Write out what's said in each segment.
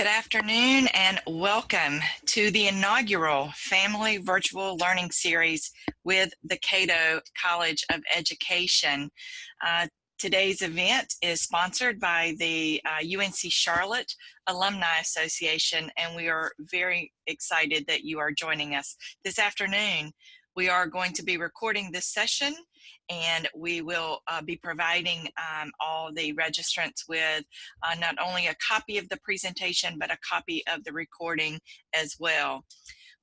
Good afternoon and welcome to the inaugural Family Virtual Learning Series with the Cato College of Education. Today's event is sponsored by the UNC Charlotte Alumni Association, and we are very excited that you are joining us this afternoon. We are going to be recording this session, and we will be providing all the registrants with not only a copy of the presentation, but a copy of the recording as well.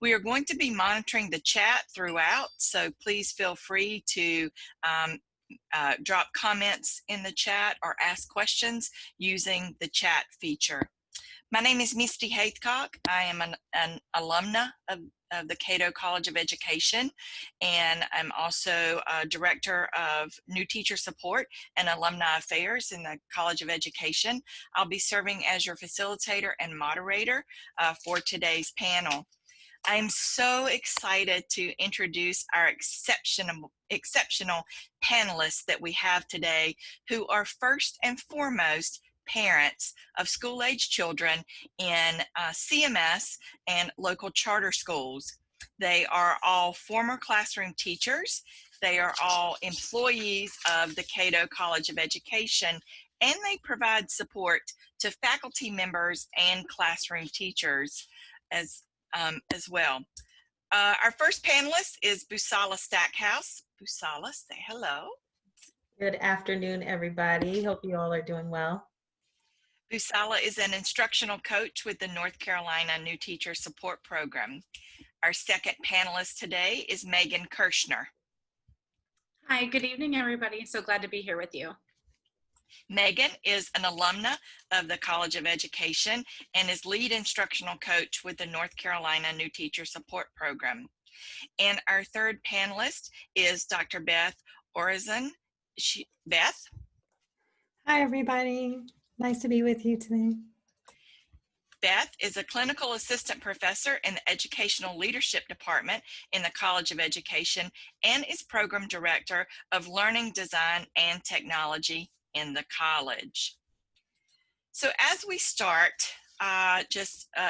We are going to be monitoring the chat throughout, so please feel free to drop comments in the chat or ask questions using the chat feature. My name is Misty Hathcock. I am an alumna of the Cato College of Education, and I'm also a Director of New Teacher Support and Alumni Affairs in the College of Education. I'll be serving as your facilitator and moderator for today's panel. I'm so excited to introduce our exceptional panelists that we have today, who are first and foremost parents of school-age children in CMS and local charter schools. They are all former classroom teachers. They are all employees of the Cato College of Education, and they provide support to faculty members and classroom teachers as well. Our first panelist is Busola Stackhouse. Busola, say hello. Good afternoon, everybody. Hope you all are doing well. Busola is an instructional coach with the North Carolina New Teacher Support Program. Our second panelist today is Maghan Kirschner. Hi, good evening, everybody. So glad to be here with you. Maghan is an alumna of the College of Education and is lead instructional coach with the North Carolina New Teacher Support Program. And our third panelist is Dr. Beth Oyarzum. Beth? Hi, everybody. Nice to be with you today. Beth is a clinical assistant professor in the Educational Leadership Department in the College of Education and is program director of Learning Design and Technology in the college. So as we start,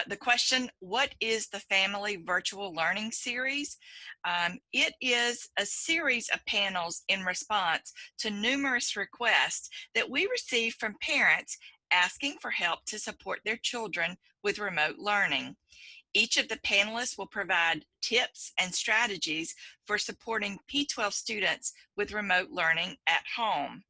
the question, what is the Family Virtual Learning Series? It is a series of panels in response to numerous requests that we receive from parents asking for help to support their children with remote learning. Each of the panelists will provide tips and strategies for supporting P-12 students with remote learning at home.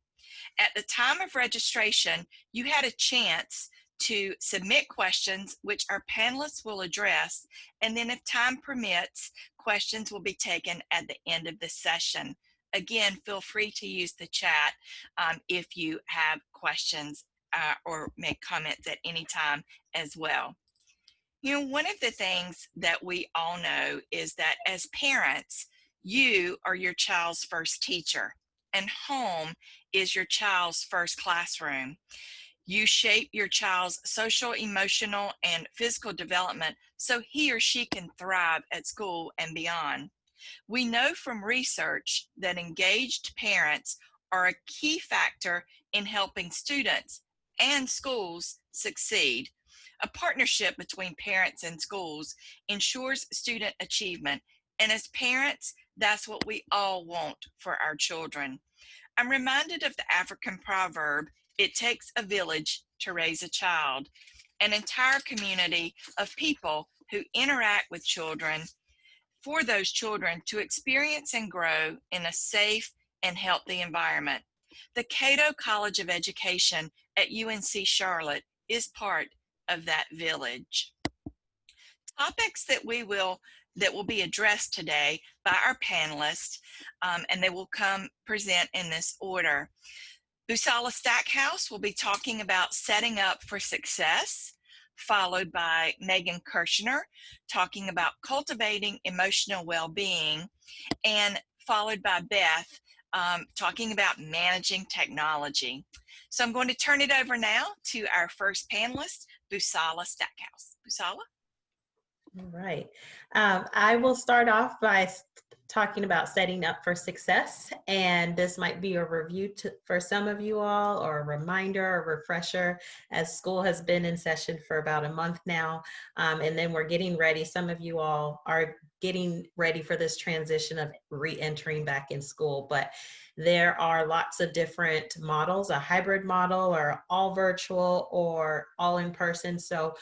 At the time of registration, you had a chance to submit questions, which our panelists will address, and then if time permits, questions will be taken at the end of the session. Again, feel free to use the chat if you have questions or make comments at any time as well. You know, one of the things that we all know is that as parents, you are your child's first teacher, and home is your child's first classroom. You shape your child's social, emotional, and physical development so he or she can thrive at school and beyond. We know from research that engaged parents are a key factor in helping students and schools succeed. A partnership between parents and schools ensures student achievement, and as parents, that's what we all want for our children. I'm reminded of the African proverb, "It takes a village to raise a child," an entire community of people who interact with children for those children to experience and grow in a safe and healthy environment. The Cato College of Education at UNC Charlotte is part of that village. Topics that will be addressed today by our panelists, and they will present in this order. Busola Stackhouse will be talking about setting up for success, followed by Maghan Kirschner talking about cultivating emotional well-being, and followed by Beth talking about managing technology. So I'm going to turn it over now to our first panelist, Busola Stackhouse. Busola? All right. I will start off by talking about setting up for success. And this might be a review for some of you all, or a reminder or refresher, as school has been in session for about a month now. And then we're getting ready. Some of you all are getting ready for this transition of re-entering back in school. But there are lots of different models, a hybrid model, or all virtual, or all in person. So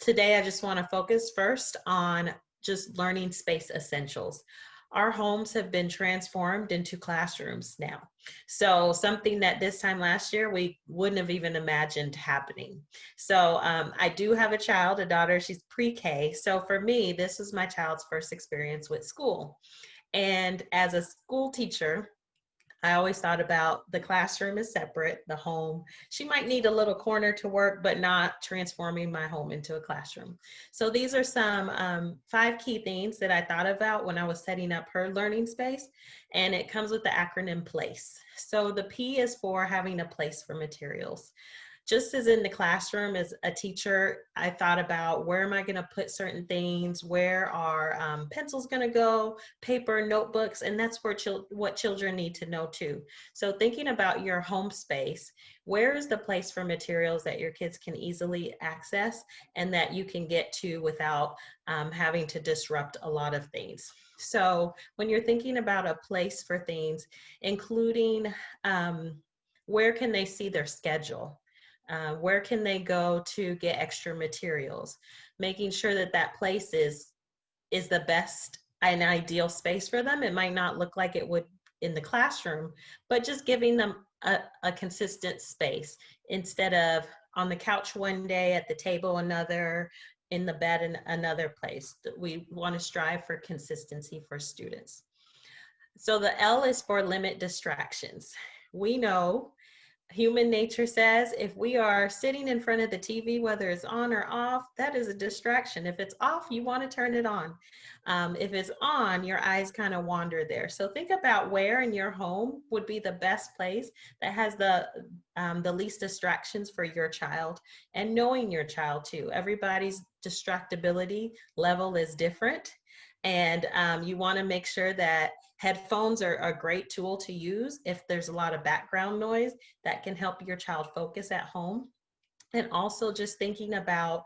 today I just want to focus first on just learning space essentials. Our homes have been transformed into classrooms now. So something that this time last year we wouldn't have even imagined happening. So I do have a child, a daughter, she's pre-K. So for me, this was my child's first experience with school. And as a school teacher, I always thought about the classroom is separate, the home. She might need a little corner to work, but not transforming my home into a classroom. So these are some 5 key things that I thought about when I was setting up her learning space. And it comes with the acronym PLACE. So the P is for having a place for materials. Just as in the classroom as a teacher, I thought about, where am I going to put certain things? Where are pencils going to go? Paper, notebooks, and that's where what children need to know too. So thinking about your home space, where is the place for materials that your kids can easily access and that you can get to without having to disrupt a lot of things? So when you're thinking about a place for things, including where can they see their schedule? Where can they go to get extra materials? Making sure that that place is the best and ideal space for them. It might not look like it would in the classroom, but just giving them a consistent space, instead of on the couch one day, at the table another, in the bed in another place. We want to strive for consistency for students. So the L is for limit distractions. We know human nature says if we are sitting in front of the TV, whether it's on or off, that is a distraction. If it's off, you want to turn it on. If it's on, your eyes kind of wander there. So think about where in your home would be the best place that has the least distractions for your child, and knowing your child too. Everybody's distractibility level is different. And you want to make sure that headphones are a great tool to use if there's a lot of background noise that can help your child focus at home. And also just thinking about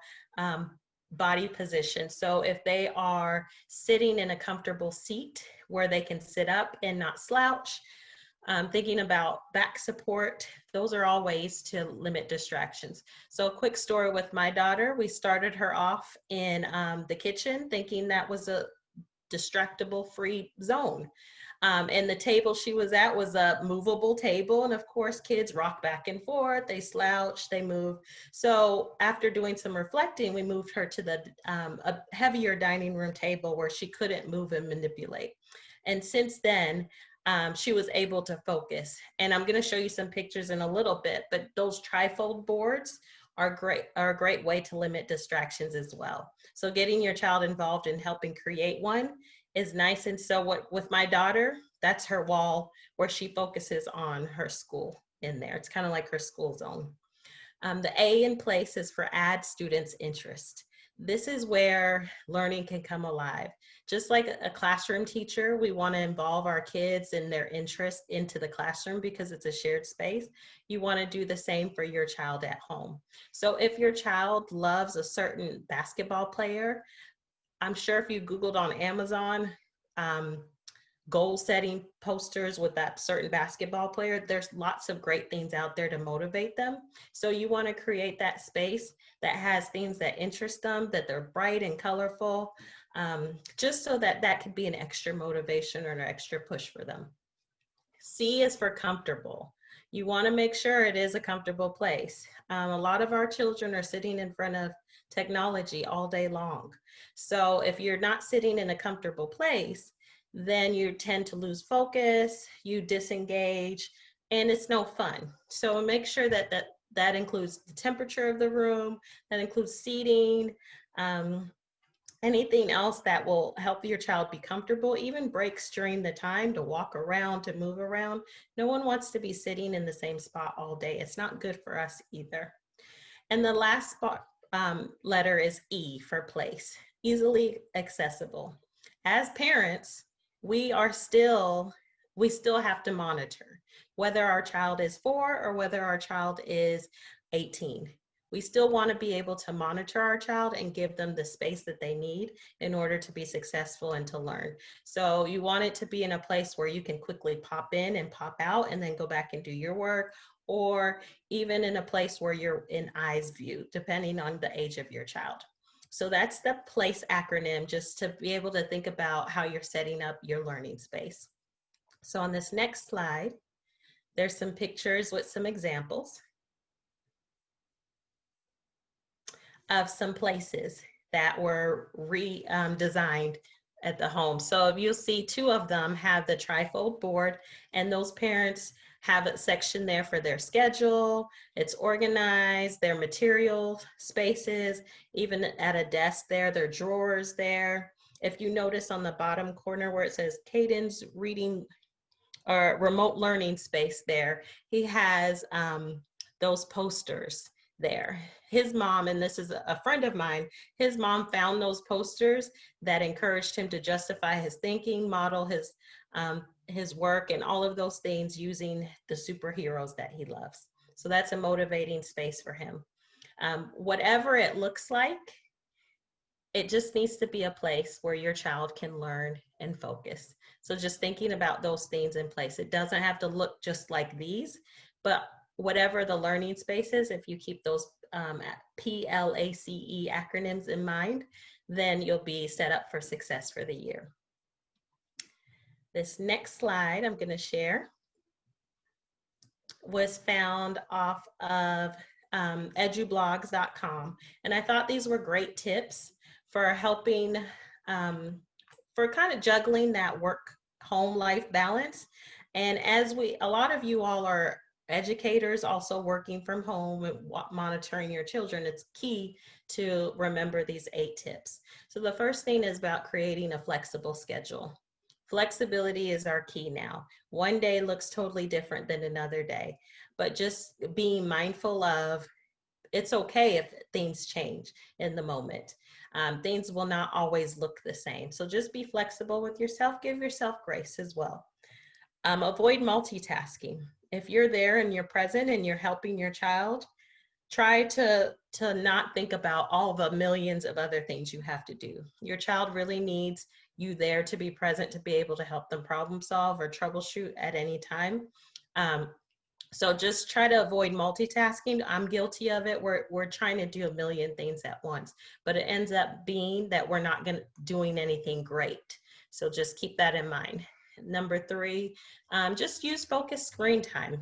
body position. So if they are sitting in a comfortable seat where they can sit up and not slouch, thinking about back support, those are all ways to limit distractions. So a quick story with my daughter, we started her off in the kitchen thinking that was a distractible free zone. And the table she was at was a movable table. And of course, kids rock back and forth, they slouch, they move. So after doing some reflecting, we moved her to the a heavier dining room table where she couldn't move and manipulate. And since then, she was able to focus. And I'm going to show you some pictures in a little bit, but those trifold boards are a great way to limit distractions as well. So getting your child involved in helping create one is nice. And so with my daughter, that's her wall where she focuses on her school in there. It's kind of like her school zone. The A in place is for add students' interest. This is where learning can come alive. Just like a classroom teacher, we want to involve our kids and their interest into the classroom because it's a shared space. You want to do the same for your child at home. So if your child loves a certain basketball player, I'm sure if you Googled on Amazon, goal setting posters with that certain basketball player, there's lots of great things out there to motivate them. So you want to create that space that has things that interest them, that they're bright and colorful, just so that that could be an extra motivation or an extra push for them. C is for comfortable. You want to make sure it is a comfortable place. A lot of our children are sitting in front of technology all day long. So if you're not sitting in a comfortable place, then you tend to lose focus, you disengage, and it's no fun. So make sure that includes the temperature of the room, that includes seating, anything else that will help your child be comfortable, even breaks during the time to walk around, to move around. No one wants to be sitting in the same spot all day. It's not good for us either. And the last letter is E for place, easily accessible. as parents, we still have to monitor whether our child is 4 or whether our child is 18. We still want to be able to monitor our child and give them the space that they need in order to be successful and to learn. So you want it to be in a place where you can quickly pop in and pop out and then go back and do your work, or even in a place where you're in eyes view, depending on the age of your child. So that's the PLACE acronym, just to be able to think about how you're setting up your learning space. So on this next slide, there's some pictures with some examples of some places that were redesigned at the home. So if you'll see, 2 of them have the trifold board, and those parents have a section there for their schedule. It's organized, their material spaces, even at a desk there are drawers there. If you notice on the bottom corner where it says Caden's reading or remote learning space there, he has those posters there. His mom, and this is a friend of mine, his mom found those posters that encouraged him to justify his thinking, model his work, and all of those things using the superheroes that he loves. So that's a motivating space for him. Whatever it looks like, it just needs to be a place where your child can learn and focus. So just thinking about those things in place. It doesn't have to look just like these, but whatever the learning space is, if you keep those PLACE acronyms in mind, then you'll be set up for success for the year. This next slide I'm going to share was found off of edublogs.com. And I thought these were great tips for helping, for kind of juggling that work-home life balance. And as a lot of you all are educators also working from home and monitoring your children, it's key to remember these 8 tips. So the first thing is about creating a flexible schedule. Flexibility is our key now. One day looks totally different than another day, but just being mindful of it's okay if things change in the moment. Things will not always look the same. So just be flexible with yourself, give yourself grace as well. Avoid multitasking. If you're there and you're present and you're helping your child, try to not think about all the millions of other things you have to do. Your child really needs you there to be present, to be able to help them problem solve or troubleshoot at any time. So just try to avoid multitasking. I'm guilty of it. We're trying to do a million things at once, but it ends up being that we're not doing anything great. So just keep that in mind. Number 3, just use focused screen time.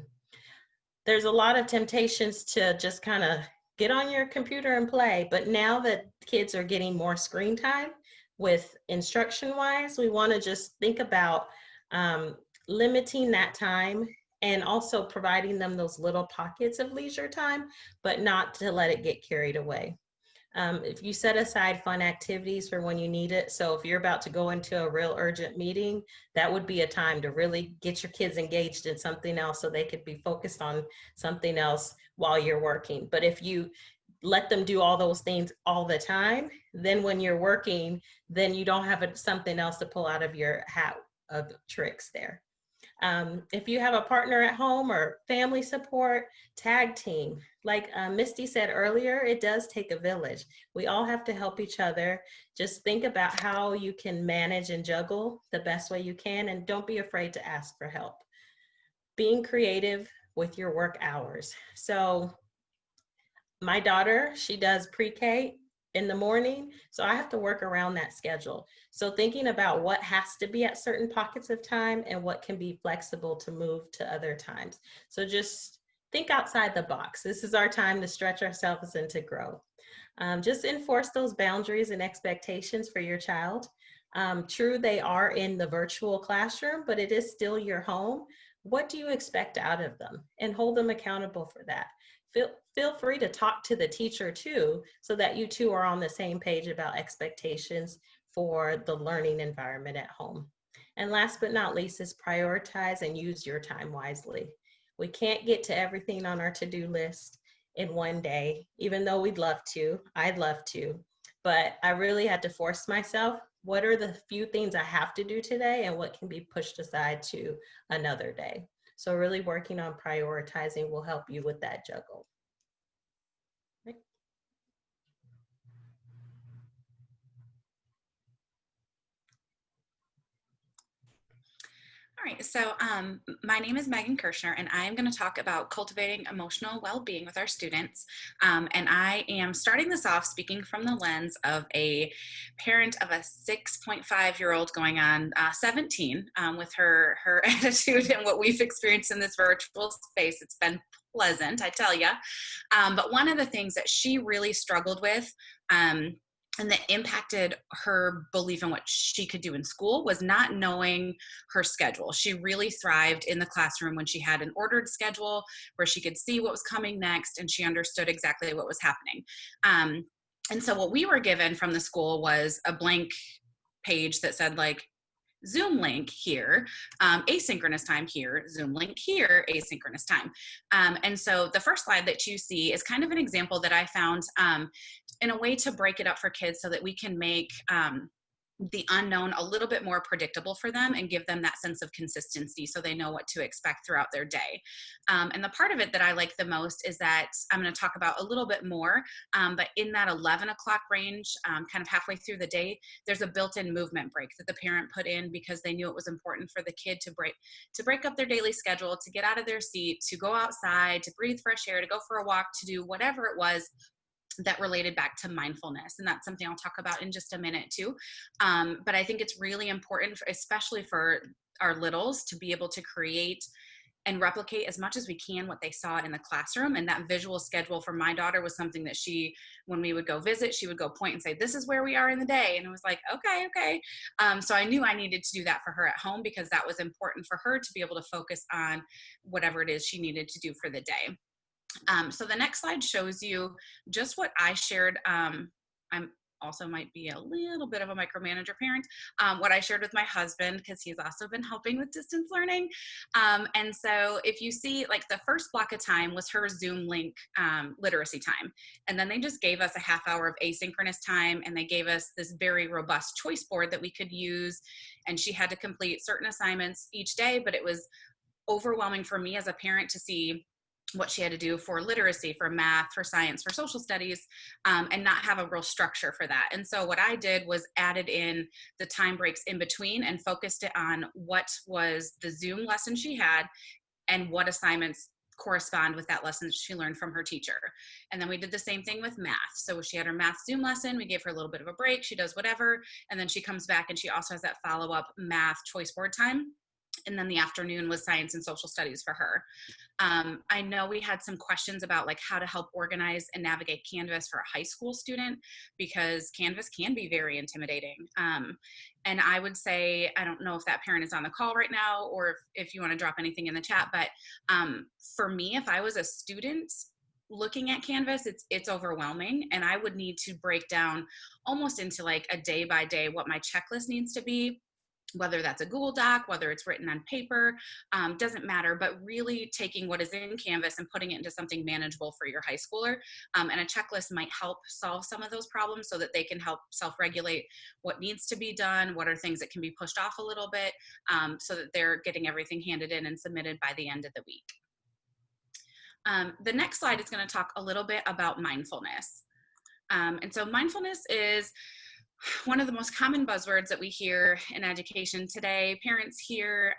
There's a lot of temptations to just kind of get on your computer and play, but now that kids are getting more screen time with instruction-wise, we want to just think about limiting that time and also providing them those little pockets of leisure time, but not to let it get carried away. If you set aside fun activities for when you need it, so if you're about to go into a real urgent meeting, that would be a time to really get your kids engaged in something else so they could be focused on something else while you're working. But if you let them do all those things all the time, then when you're working, then you don't have something else to pull out of your hat of tricks there. If you have a partner at home or family support, tag team. Like Misty said earlier, it does take a village. We all have to help each other. Just think about how you can manage and juggle the best way you can, and don't be afraid to ask for help. Being creative with your work hours. So my daughter, she does pre-K in the morning, so I have to work around that schedule. So thinking about what has to be at certain pockets of time and what can be flexible to move to other times. So just think outside the box. This is our time to stretch ourselves and to grow. Just enforce those boundaries and expectations for your child. True, they are in the virtual classroom, but it is still your home. What do you expect out of them? And hold them accountable for that. Feel free to talk to the teacher too, so that you two are on the same page about expectations for the learning environment at home. And last but not least is prioritize and use your time wisely. We can't get to everything on our to-do list in one day, even though we'd love to. I'd love to, but I really had to force myself what are the few things I have to do today and what can be pushed aside to another day. So really working on prioritizing will help you with that juggle. All right, so my name is Maghan Kirschner, and I am going to talk about cultivating emotional well-being with our students. And I am starting this off speaking from the lens of a parent of a 6.5-year-old going on 17 with her attitude and what we've experienced in this virtual space. It's been pleasant, I tell you. But one of the things that she really struggled with and that impacted her belief in what she could do in school was not knowing her schedule. She really thrived in the classroom when she had an ordered schedule where she could see what was coming next and she understood exactly what was happening. And so what we were given from the school was a blank page that said like, Zoom link here, asynchronous time here, Zoom link here, asynchronous time. And so the first slide that you see is kind of an example that I found in a way to break it up for kids so that we can make the unknown a little bit more predictable for them and give them that sense of consistency so they know what to expect throughout their day. And the part of it that I like the most is that I'm going to talk about a little bit more, but in that 11 o'clock range, kind of halfway through the day, there's a built-in movement break that the parent put in because they knew it was important for the kid to break up their daily schedule, to get out of their seat, to go outside, to breathe fresh air, to go for a walk, to do whatever it was that related back to mindfulness. And that's something I'll talk about in just a minute too. But I think it's really important, especially for our littles, to be able to create and replicate as much as we can what they saw in the classroom. And that visual schedule for my daughter was something that she, when we would go visit, she would go point and say, this is where we are in the day. And it was like, okay. So I knew I needed to do that for her at home because that was important for her to be able to focus on whatever it is she needed to do for the day. So the next slide shows you just what I shared. I'm also might be a little bit of a micromanager parent, what I shared with my husband, because he's also been helping with distance learning. And so if you see, like the first block of time was her Zoom link literacy time. And then they just gave us a half hour of asynchronous time, and they gave us this very robust choice board that we could use. And she had to complete certain assignments each day, but it was overwhelming for me as a parent to see what she had to do for literacy, for math, for science, for social studies, and not have a real structure for that. And so what I did was added in the time breaks in between and focused it on what was the Zoom lesson she had and what assignments correspond with that lesson that she learned from her teacher. And then we did the same thing with math. So she had her math Zoom lesson, we gave her a little bit of a break, she does whatever, and then she comes back and she also has that follow-up math choice board time. And then the afternoon was science and social studies for her. I know we had some questions about like how to help organize and navigate Canvas for a high school student, because Canvas can be very intimidating. And I would say, I don't know if that parent is on the call right now or if you want to drop anything in the chat, but for me, if I was a student looking at Canvas, it's overwhelming, and I would need to break down almost into like a day by day what my checklist needs to be, whether that's a Google Doc, whether it's written on paper, doesn't matter, but really taking what is in Canvas and putting it into something manageable for your high schooler. And a checklist might help solve some of those problems so that they can help self-regulate what needs to be done, what are things that can be pushed off a little bit, so that they're getting everything handed in and submitted by the end of the week. The next slide is going to talk a little bit about mindfulness. And so mindfulness is one of the most common buzzwords that we hear in education today. Parents hear,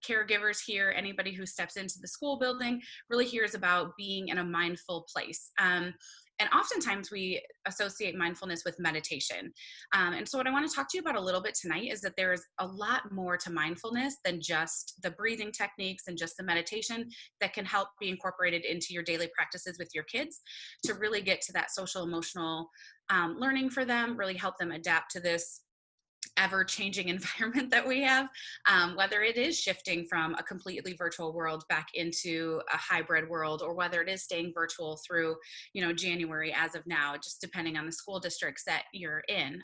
caregivers hear, anybody who steps into the school building really hears about being in a mindful place. And oftentimes we associate mindfulness with meditation. And so what I want to talk to you about a little bit tonight is that there's a lot more to mindfulness than just the breathing techniques and just the meditation that can help be incorporated into your daily practices with your kids to really get to that social emotional learning for them, really help them adapt to this ever-changing environment that we have, whether it is shifting from a completely virtual world back into a hybrid world, or whether it is staying virtual through, January as of now, just depending on the school districts that you're in.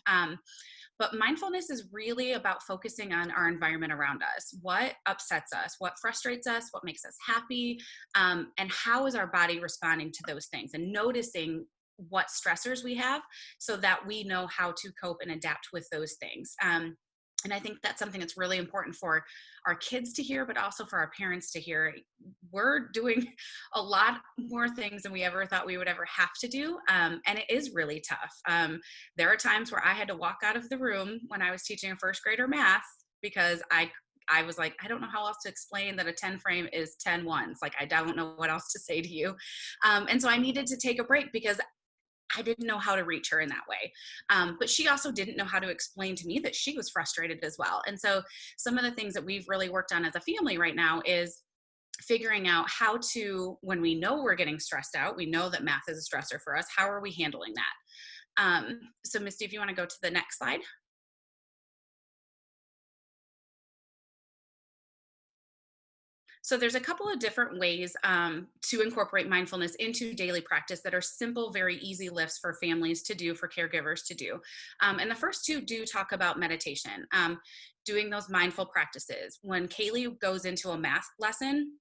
But mindfulness is really about focusing on our environment around us. What upsets us, what frustrates us, what makes us happy, and how is our body responding to those things, and noticing what stressors we have so that we know how to cope and adapt with those things. And I think that's something that's really important for our kids to hear, but also for our parents to hear. We're doing a lot more things than we ever thought we would ever have to do. And it is really tough. There are times where I had to walk out of the room when I was teaching a first grader math because I was like, I don't know how else to explain that a 10 frame is 10 ones. Like, I don't know what else to say to you. And so I needed to take a break because I didn't know how to reach her in that way. But she also didn't know how to explain to me that she was frustrated as well. And so some of the things that we've really worked on as a family right now is figuring out how to, when we know we're getting stressed out, we know that math is a stressor for us, how are we handling that? So Misty, if you want to go to the next slide. So there's a couple of different ways to incorporate mindfulness into daily practice that are simple, very easy lifts for families to do, for caregivers to do. And the first two do talk about meditation, doing those mindful practices. When Kaylee goes into a math lesson,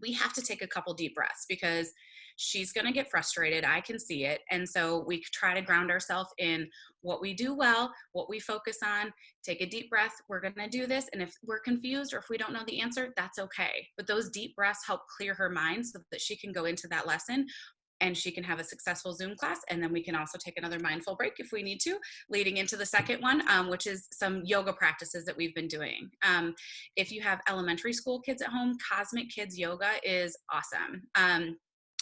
we have to take a couple deep breaths because she's going to get frustrated. I can see it. And so we try to ground ourselves in what we do well, what we focus on, take a deep breath. We're going to do this. And if we're confused or if we don't know the answer, that's okay. But those deep breaths help clear her mind so that she can go into that lesson and she can have a successful Zoom class. And then we can also take another mindful break if we need to, leading into the second one, which is some yoga practices that we've been doing. If you have elementary school kids at home, Cosmic Kids Yoga is awesome.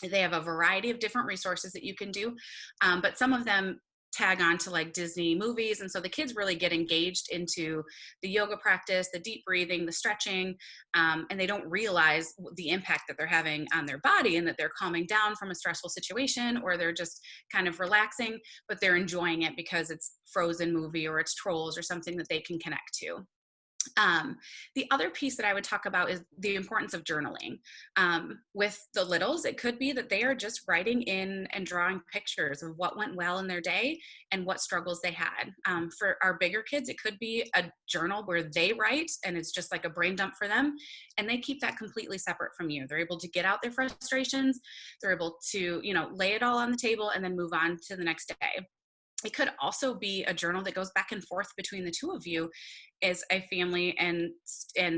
They have a variety of different resources that you can do, but some of them tag on to like Disney movies. And so the kids really get engaged into the yoga practice, the deep breathing, the stretching, and they don't realize the impact that they're having on their body and that they're calming down from a stressful situation, or they're just kind of relaxing, but they're enjoying it because it's Frozen movie or it's Trolls or something that they can connect to. The other piece that I would talk about is the importance of journaling. With the littles, it could be that they are just writing in and drawing pictures of what went well in their day and what struggles they had. For our bigger kids, it could be a journal where they write and it's just like a brain dump for them, and they keep that completely separate from you. They're able to get out their frustrations, they're able to, lay it all on the table and then move on to the next day. It could also be a journal that goes back and forth between the two of you as a family and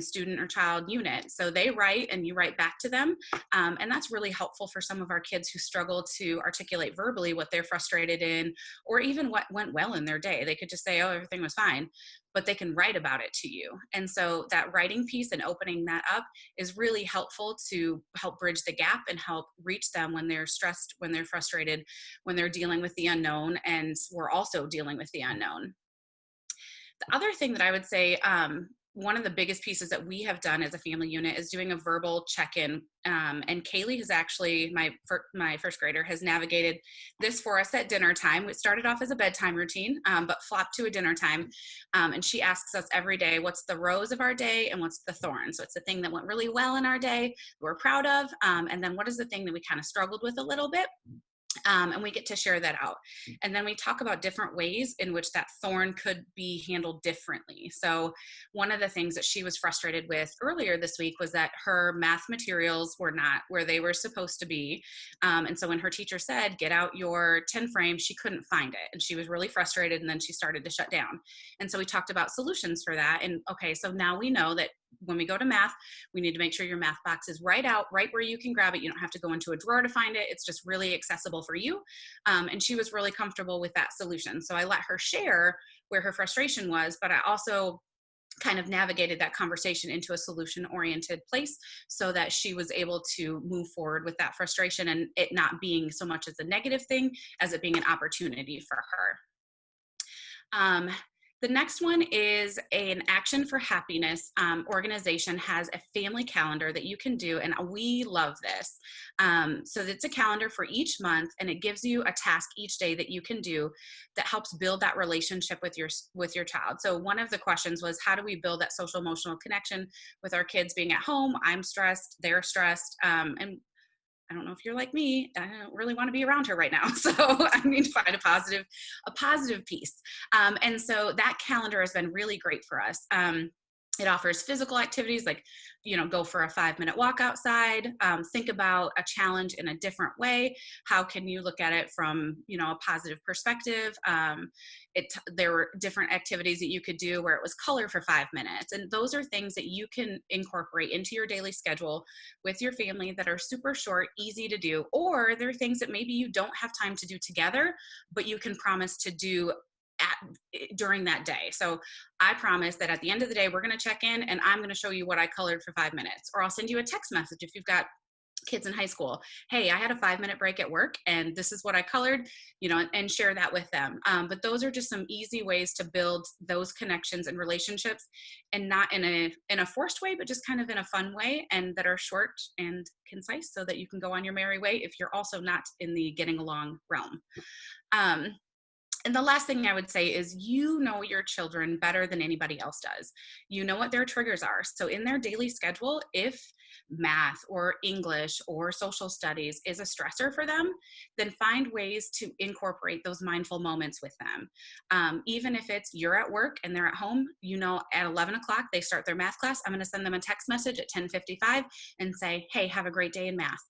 student or child unit. So they write and you write back to them. And that's really helpful for some of our kids who struggle to articulate verbally what they're frustrated in, or even what went well in their day. They could just say, oh, everything was fine, but they can write about it to you. And so that writing piece and opening that up is really helpful to help bridge the gap and help reach them when they're stressed, when they're frustrated, when they're dealing with the unknown, and we're also dealing with the unknown. The other thing that I would say, one of the biggest pieces that we have done as a family unit is doing a verbal check-in. And Kaylee has actually, my first grader, has navigated this for us at dinner time. It started off as a bedtime routine, but flopped to a dinner time. And she asks us every day, what's the rose of our day and what's the thorn? So it's the thing that went really well in our day, we're proud of. And then what is the thing that we kind of struggled with a little bit? And we get to share that out. And then we talk about different ways in which that thorn could be handled differently. So one of the things that she was frustrated with earlier this week was that her math materials were not where they were supposed to be. And so when her teacher said, get out your 10 frame, she couldn't find it. And she was really frustrated. And then she started to shut down. And so we talked about solutions for that. And okay, so now we know that when we go to math, we need to make sure your math box is right where you can grab it. You don't have to go into a drawer to find it. It's just really accessible for you. And she was really comfortable with that solution. So I let her share where her frustration was, but I also kind of navigated that conversation into a solution-oriented place so that she was able to move forward with that frustration and it not being so much as a negative thing as it being an opportunity for her. The next one is an Action for Happiness organization has a family calendar that you can do, and we love this. So it's a calendar for each month, and it gives you a task each day that you can do that helps build that relationship with your child. So one of the questions was, how do we build that social emotional connection with our kids being at home? I'm stressed, they're stressed, and I don't know if you're like me, I don't really want to be around her right now. So I need to find a positive piece. And so that calendar has been really great for us. It offers physical activities like, go for a 5-minute walk outside, think about a challenge in a different way. How can you look at it from, a positive perspective? There were different activities that you could do where it was color for 5 minutes. And those are things that you can incorporate into your daily schedule with your family that are super short, easy to do, or there are things that maybe you don't have time to do together, but you can promise to do during that day. So I promise that at the end of the day, we're going to check in and I'm going to show you what I colored for 5 minutes, or I'll send you a text message if you've got kids in high school. Hey, I had a 5-minute break at work and this is what I colored, and share that with them. But those are just some easy ways to build those connections and relationships, and not in a forced way, but just kind of in a fun way, and that are short and concise so that you can go on your merry way if you're also not in the getting along realm. And the last thing I would say is, your children better than anybody else does. You know what their triggers are. So in their daily schedule, if math or English or social studies is a stressor for them, then find ways to incorporate those mindful moments with them. Even if it's you're at work and they're at home, at 11 o'clock, they start their math class. I'm going to send them a text message at 10:55 and say, hey, have a great day in math.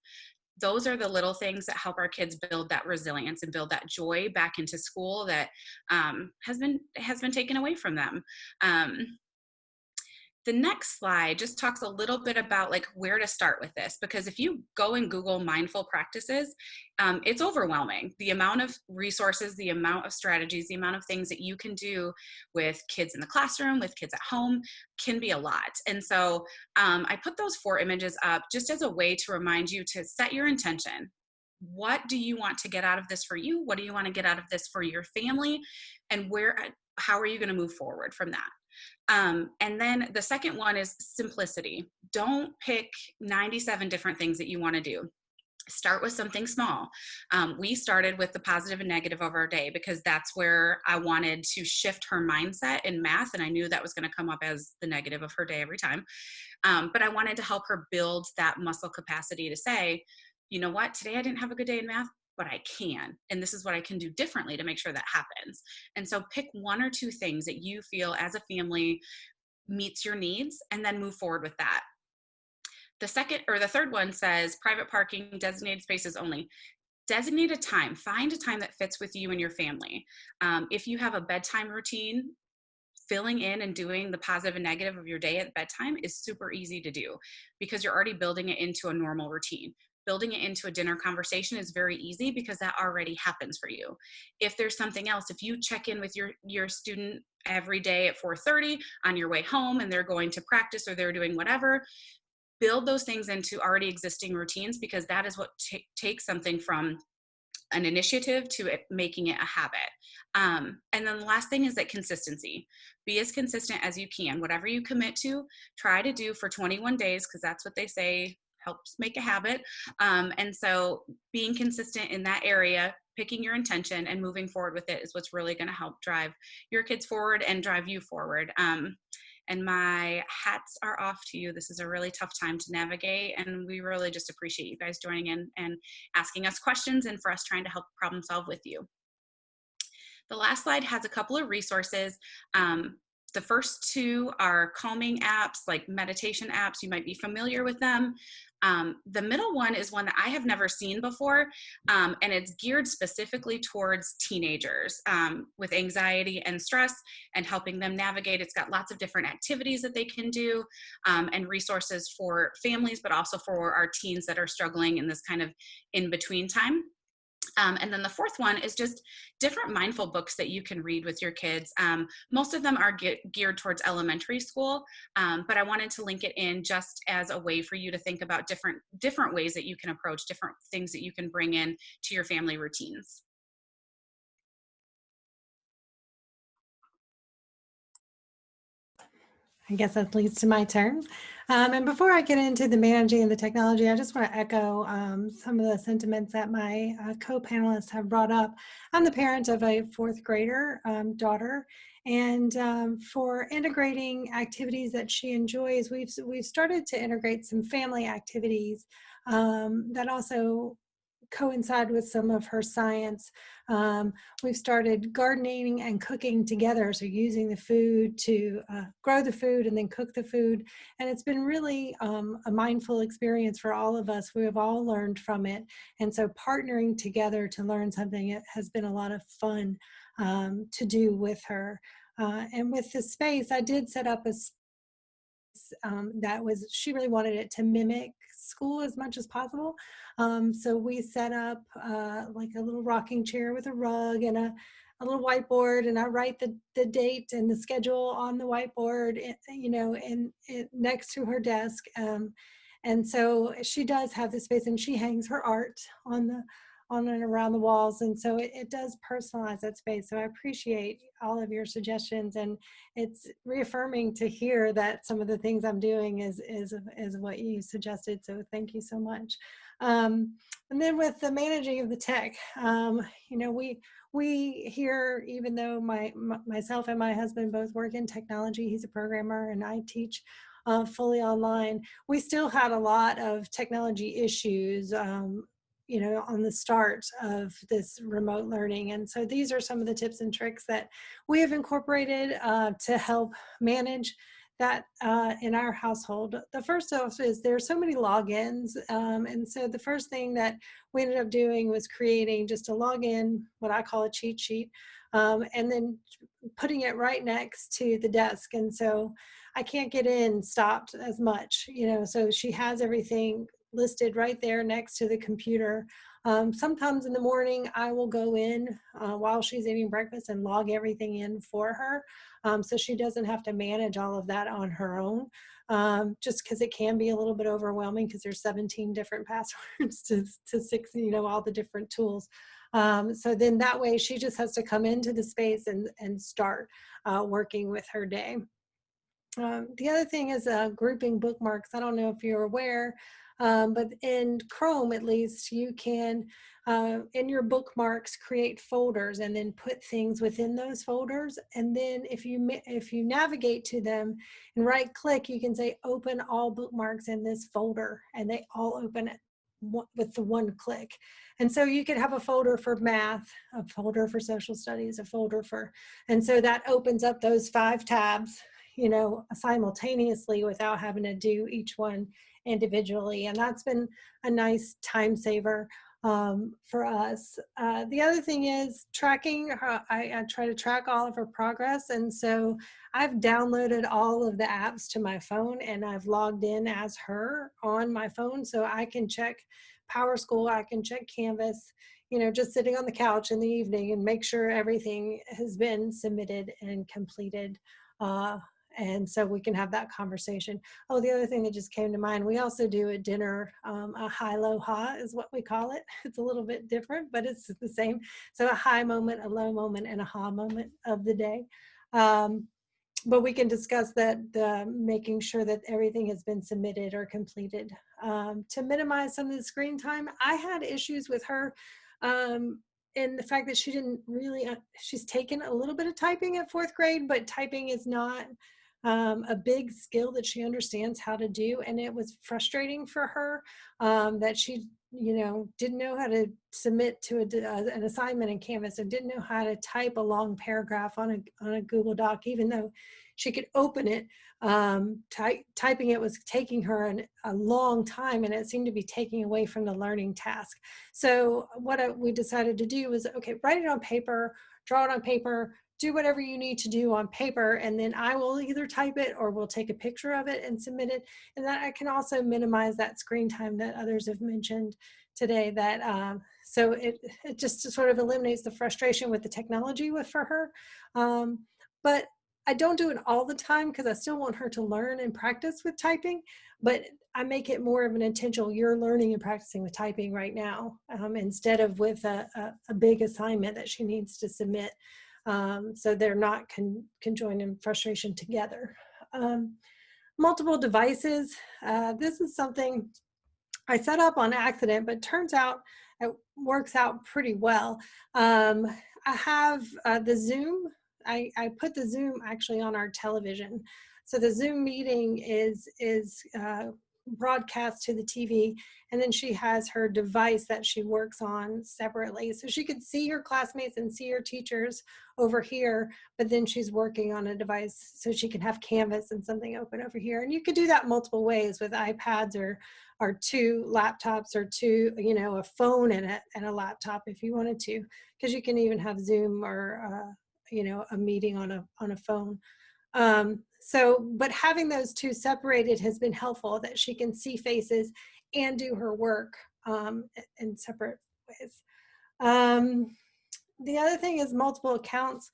Those are the little things that help our kids build that resilience and build that joy back into school that has been taken away from them. The next slide just talks a little bit about like where to start with this, because if you go and Google mindful practices, it's overwhelming. The amount of resources, the amount of strategies, the amount of things that you can do with kids in the classroom, with kids at home, can be a lot. And so I put those 4 images up just as a way to remind you to set your intention. What do you want to get out of this for you? What do you want to get out of this for your family? And how are you going to move forward from that? And then the second one is simplicity. Don't pick 97 different things that you want to do. Start with something small. We started with the positive and negative of our day because that's where I wanted to shift her mindset in math. And I knew that was going to come up as the negative of her day every time. But I wanted to help her build that muscle capacity to say, you know what, today I didn't have a good day in math, but I can. And this is what I can do differently to make sure that happens. And so pick 1 or 2 things that you feel as a family meets your needs, and then move forward with that. The third one says private parking, designated spaces only. Designate a time. Find a time that fits with you and your family. If you have a bedtime routine, filling in and doing the positive and negative of your day at bedtime is super easy to do because you're already building it into a normal routine. Building it into a dinner conversation is very easy because that already happens for you. If there's something else, if you check in with your student every day at 4:30 on your way home and they're going to practice or they're doing whatever, build those things into already existing routines, because that is what takes something from an initiative to it, making it a habit. And then the last thing is that consistency. Be as consistent as you can. Whatever you commit to, try to do for 21 days, because that's what they say helps make a habit. And so being consistent in that area, picking your intention and moving forward with it is what's really going to help drive your kids forward and drive you forward. And my hats are off to you. This is a really tough time to navigate, and we really just appreciate you guys joining in and asking us questions and for us trying to help problem solve with you. The last slide has a couple of resources. The first 2 are calming apps, like meditation apps. You might be familiar with them. The middle one is one that I have never seen before, and it's geared specifically towards teenagers with anxiety and stress and helping them navigate. It's got lots of different activities that they can do and resources for families, but also for our teens that are struggling in this kind of in-between time. And then the fourth one is just different mindful books that you can read with your kids. Most of them are geared towards elementary school, but I wanted to link it in just as a way for you to think about different ways that you can approach different things that you can bring in to your family routines. I guess that leads to my turn. And before I get into the managing and the technology, I just want to echo some of the sentiments that my co-panelists have brought up. I'm the parent of a 4th grader daughter, and for integrating activities that she enjoys, we've started to integrate some family activities that also coincide with some of her science. We've started gardening and cooking together, so using the food to grow the food and then cook the food. And it's been really a mindful experience for all of us. We have all learned from it. And so partnering together to learn something, it has been a lot of fun to do with her. And with the space, I did set up a that was, she really wanted it to mimic school as much as possible. So we set up like a little rocking chair with a rug and a little whiteboard, and I write the date and the schedule on the whiteboard, you know, and next to her desk. And so she does have the space, and she hangs her art on and around the walls. And so it does personalize that space. So I appreciate all of your suggestions, and it's reaffirming to hear that some of the things I'm doing is what you suggested. So thank you so much. And then with the managing of the tech, you know, we here, even though myself and my husband both work in technology, he's a programmer and I teach fully online, we still had a lot of technology issues, you know, on the start of this remote learning. And so these are some of the tips and tricks that we have incorporated to help manage that in our household. The first off is there's so many logins. And so the first thing that we ended up doing was creating just a login, what I call a cheat sheet, and then putting it right next to the desk. And so I can't get in stopped as much, you know, so she has everything listed right there next to the computer. Sometimes in the morning, I will go in while she's eating breakfast and log everything in for her, so she doesn't have to manage all of that on her own, just because it can be a little bit overwhelming because there's 17 different passwords to 6, you know, all the different tools. So then that way she just has to come into the space and start working with her day. The other thing is grouping bookmarks. I don't know if you're aware, but in Chrome, at least, you can, in your bookmarks, create folders and then put things within those folders. And then if you navigate to them and right click, you can say open all bookmarks in this folder, and they all open it with the one click. And so you could have a folder for math, a folder for social studies, a folder for, and so that opens up those 5 tabs, you know, simultaneously without having to do each one individually. And that's been a nice time saver for us. The other thing is tracking. I try to track all of her progress. And so I've downloaded all of the apps to my phone, and I've logged in as her on my phone. So I can check PowerSchool, I can check Canvas, you know, just sitting on the couch in the evening and make sure everything has been submitted and completed. And so we can have that conversation. Oh, the other thing that just came to mind, we also do at dinner, a high-low-ha is what we call it. It's a little bit different, but it's the same. So a high moment, a low moment, and a ha moment of the day. But we can discuss that, making sure that everything has been submitted or completed. To minimize some of the screen time, I had issues with her and the fact that she didn't really, she's taken a little bit of typing at 4th grade, but typing is not a big skill that she understands how to do. And it was frustrating for her that she, you know, didn't know how to submit to an assignment in Canvas, and didn't know how to type a long paragraph on a Google Doc, even though she could open it. Typing it was taking her a long time, and it seemed to be taking away from the learning task. So what we decided to do was, okay, write it on paper, draw it on paper, do whatever you need to do on paper, and then I will either type it or we'll take a picture of it and submit it. And that I can also minimize that screen time that others have mentioned today. That so it just sort of eliminates the frustration with the technology for her. But I don't do it all the time because I still want her to learn and practice with typing, but I make it more of an intentional, you're learning and practicing with typing right now, instead of with a big assignment that she needs to submit. So they're not conjoined in frustration together. Multiple devices. This is something I set up on accident, but turns out it works out pretty well. I have the Zoom. I put the Zoom actually on our television. So the Zoom meeting is broadcast to the TV, and then she has her device that she works on separately. So she could see her classmates and see her teachers over here, but then she's working on a device so she can have Canvas and something open over here. And you could do that multiple ways with iPads or two laptops or two, a phone and a laptop if you wanted to, because you can even have Zoom or, a meeting on a phone. But having those two separated has been helpful, that she can see faces and do her work in separate ways. The other thing is multiple accounts.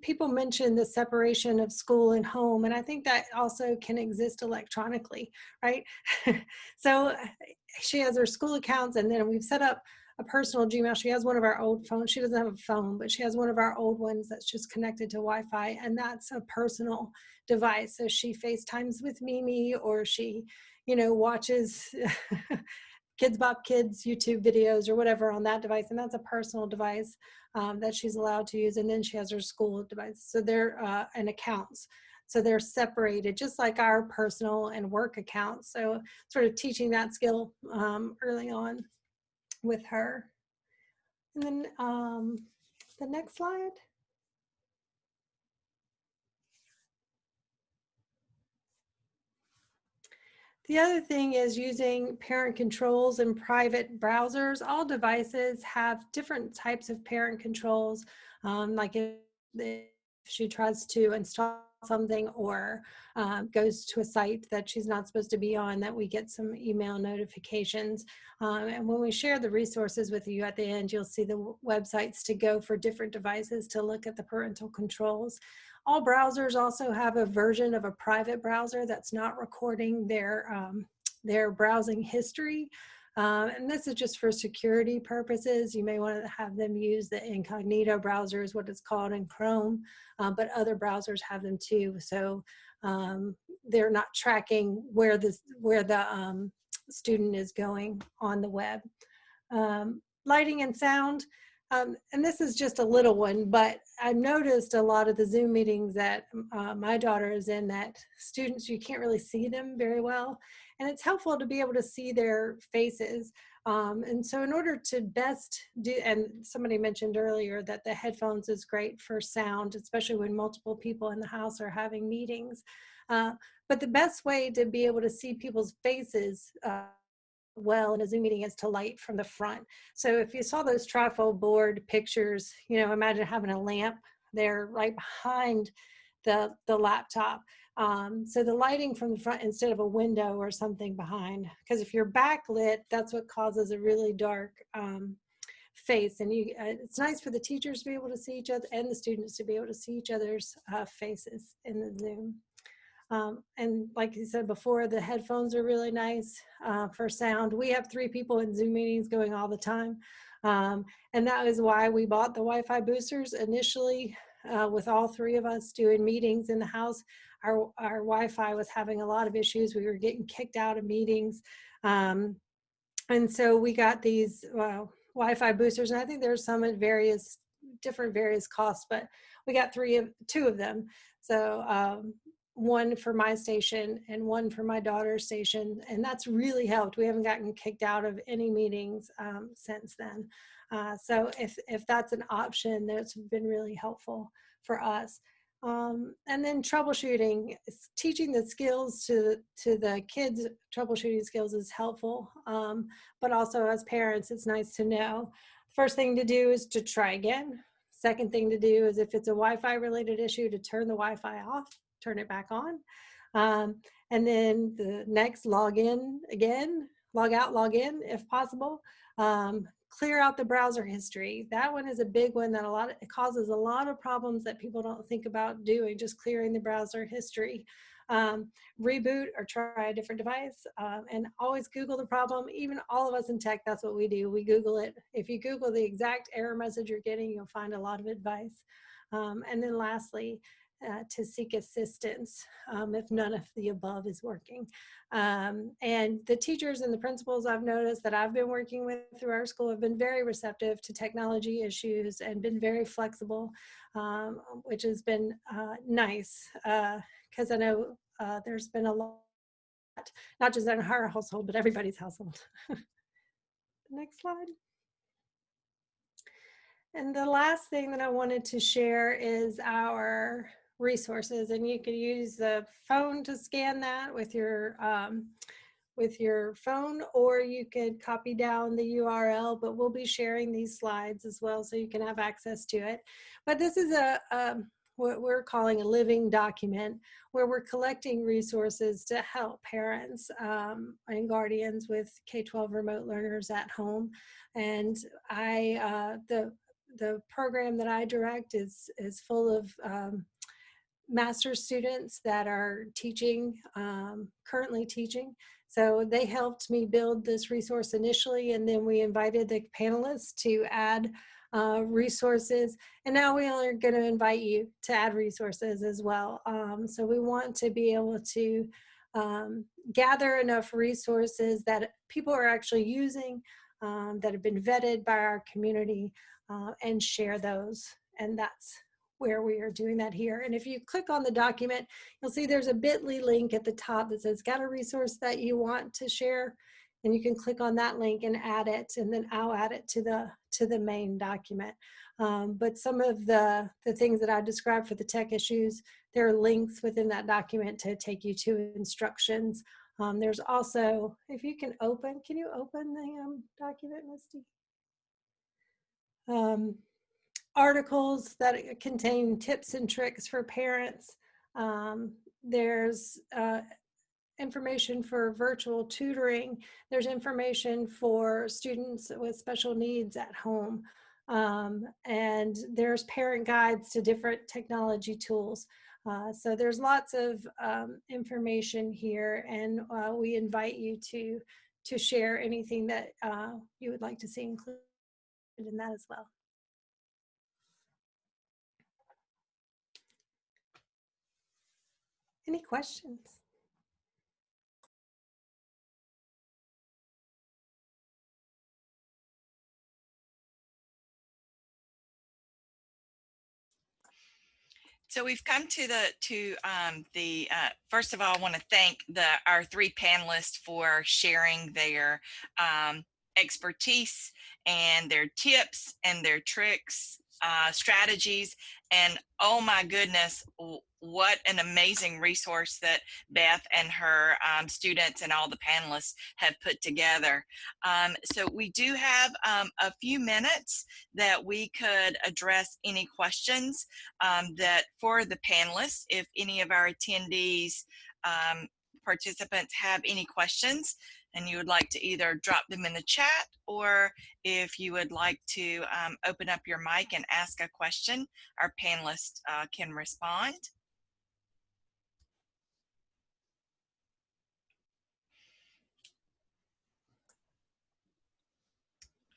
People mention the separation of school and home, and I think that also can exist electronically, right? So she has her school accounts, and then we've set up a personal Gmail. She has one of our old phones. She doesn't have a phone, but she has one of our old ones that's just connected to Wi-Fi, and that's a personal device. So she FaceTimes with Mimi, or she, watches Kids Bop Kids YouTube videos or whatever on that device, and that's a personal device that she's allowed to use. And then she has her school device. So they're and accounts. So they're separated, just like our personal and work accounts. So sort of teaching that skill early on with her. And then the next slide. The other thing is using parent controls in private browsers. All devices have different types of parent controls, like if she tries to install something or goes to a site that she's not supposed to be on, that we get some email notifications. And when we share the resources with you at the end, you'll see the websites to go for different devices to look at the parental controls. All browsers also have a version of a private browser that's not recording their browsing history. And this is just for security purposes. You may want to have them use the incognito browser, is what it's called in Chrome, but other browsers have them too. So they're not tracking where the student is going on the web. Lighting and sound. And this is just a little one, but I've noticed a lot of the Zoom meetings that my daughter is in, that students, you can't really see them very well. And it's helpful to be able to see their faces. And so in order to best do, and somebody mentioned earlier that the headphones is great for sound, especially when multiple people in the house are having meetings. But the best way to be able to see people's faces well in a Zoom meeting is to light from the front. So if you saw those trifold board pictures, imagine having a lamp there right behind the laptop. So the lighting from the front instead of a window or something behind, because if you're backlit, that's what causes a really dark face. And it's nice for the teachers to be able to see each other and the students to be able to see each other's faces in the Zoom. And like you said before, the headphones are really nice for sound. We have 3 people in Zoom meetings going all the time. And that is why we bought the Wi-Fi boosters initially, with all 3 of us doing meetings in the house. Our Wi-Fi was having a lot of issues. We were getting kicked out of meetings. And so we got these Wi-Fi boosters, and I think there's some at various costs, but we got 2 of them. So one for my station and one for my daughter's station, and that's really helped. We haven't gotten kicked out of any meetings since then. So if that's an option, that's been really helpful for us. And then troubleshooting, teaching the skills to the kids, troubleshooting skills is helpful, but also as parents, it's nice to know. First thing to do is to try again. Second thing to do is, if it's a Wi-Fi related issue, to turn the Wi-Fi off, turn it back on. And then the next, log in again, log out, log in if possible. Clear out the browser history. That one is a big one that it causes a lot of problems that people don't think about doing, just clearing the browser history. Reboot or try a different device, and always Google the problem. Even all of us in tech, that's what we do. We Google it. If you Google the exact error message you're getting, you'll find a lot of advice. And then lastly, to seek assistance if none of the above is working. And the teachers and the principals I've noticed that I've been working with through our school have been very receptive to technology issues and been very flexible, which has been nice, because I know there's been a lot not just in our household, but everybody's household. Next slide. And the last thing that I wanted to share is our resources, and you can use the phone to scan that with your phone, or you could copy down the URL, but we'll be sharing these slides as well so you can have access to it. But this is what we're calling a living document, where we're collecting resources to help parents and guardians with K-12 remote learners at home. And the program that I direct is full of master's students that are teaching, currently teaching. So they helped me build this resource initially, and then we invited the panelists to add resources. And now we are going to invite you to add resources as well. So we want to be able to gather enough resources that people are actually using, that have been vetted by our community, and share those. And that's where we are doing that here. And if you click on the document, you'll see there's a bit.ly link at the top that says got a resource that you want to share, and you can click on that link and add it, and then I'll add it to the main document. But some of the things that I described for the tech issues, there are links within that document to take you to instructions. There's also, if you can open the document, Misty? Articles that contain tips and tricks for parents. There's information for virtual tutoring. There's information for students with special needs at home. And there's parent guides to different technology tools. So there's lots of information here, and we invite you to share anything that you would like to see included in that as well. Any questions? So we've come to first of all, I want to thank our three panelists for sharing their expertise and their tips and their tricks, strategies, and oh my goodness, what an amazing resource that Beth and her students and all the panelists have put together. So we do have a few minutes that we could address any questions that for the panelists. If any of our attendees, participants have any questions and you would like to either drop them in the chat, or if you would like to open up your mic and ask a question, our panelists can respond.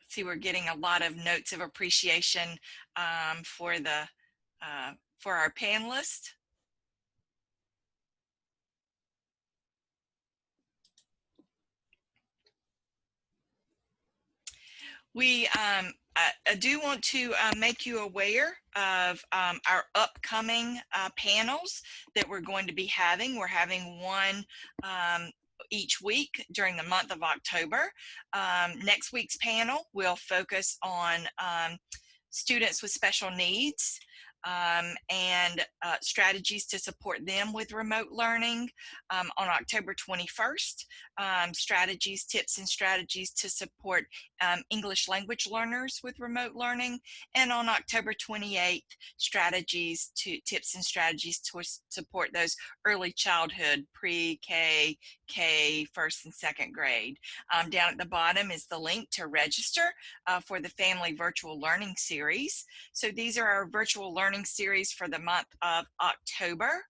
See, we're getting a lot of notes of appreciation for our panelists. I do want to make you aware of our upcoming panels that we're going to be having. We're having one each week during the month of October. Next week's panel will focus on students with special needs and strategies to support them with remote learning. On October 21st, tips and strategies to support English language learners with remote learning. And on October 28th, tips and strategies to support those early childhood, pre-K, K, first and second grade. Down at the bottom is the link to register for the Family Virtual Learning Series. So these are our virtual learning series for the month of October.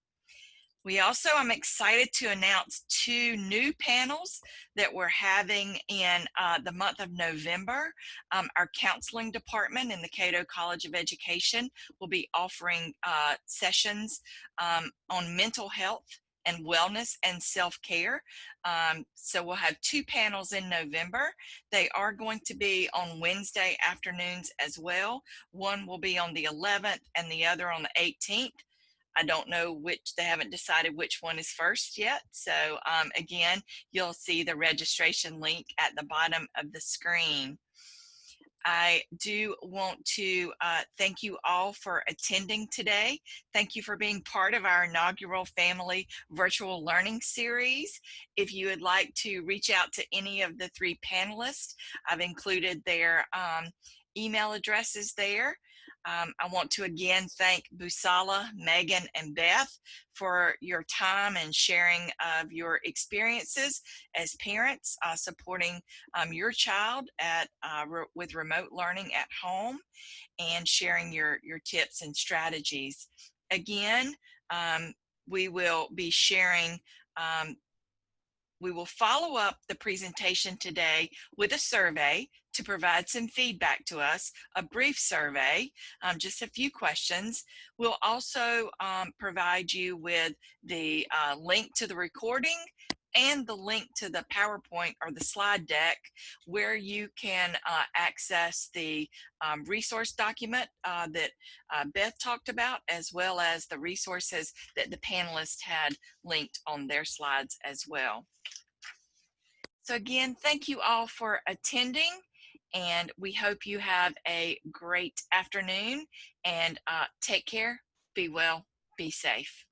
We also, I'm excited to announce 2 new panels that we're having in the month of November. Our counseling department in the Cato College of Education will be offering sessions on mental health and wellness and self-care. So we'll have 2 panels in November. They are going to be on Wednesday afternoons as well. One will be on the 11th and the other on the 18th. I don't know which, they haven't decided which one is first yet. So again, you'll see the registration link at the bottom of the screen. I do want to thank you all for attending today. Thank you for being part of our inaugural Family Virtual Learning Series. If you would like to reach out to any of the 3 panelists, I've included their email addresses there. I want to again thank Busola, Maghan, and Beth for your time and sharing of your experiences as parents supporting your child at with remote learning at home, and sharing your tips and strategies. Again, we will be sharing we will follow up the presentation today with a survey to provide some feedback to us, a brief survey, just a few questions. We'll also provide you with the link to the recording and the link to the PowerPoint or the slide deck, where you can access the resource document that Beth talked about, as well as the resources that the panelists had linked on their slides as well. So again, thank you all for attending, and we hope you have a great afternoon, and take care, be well, be safe.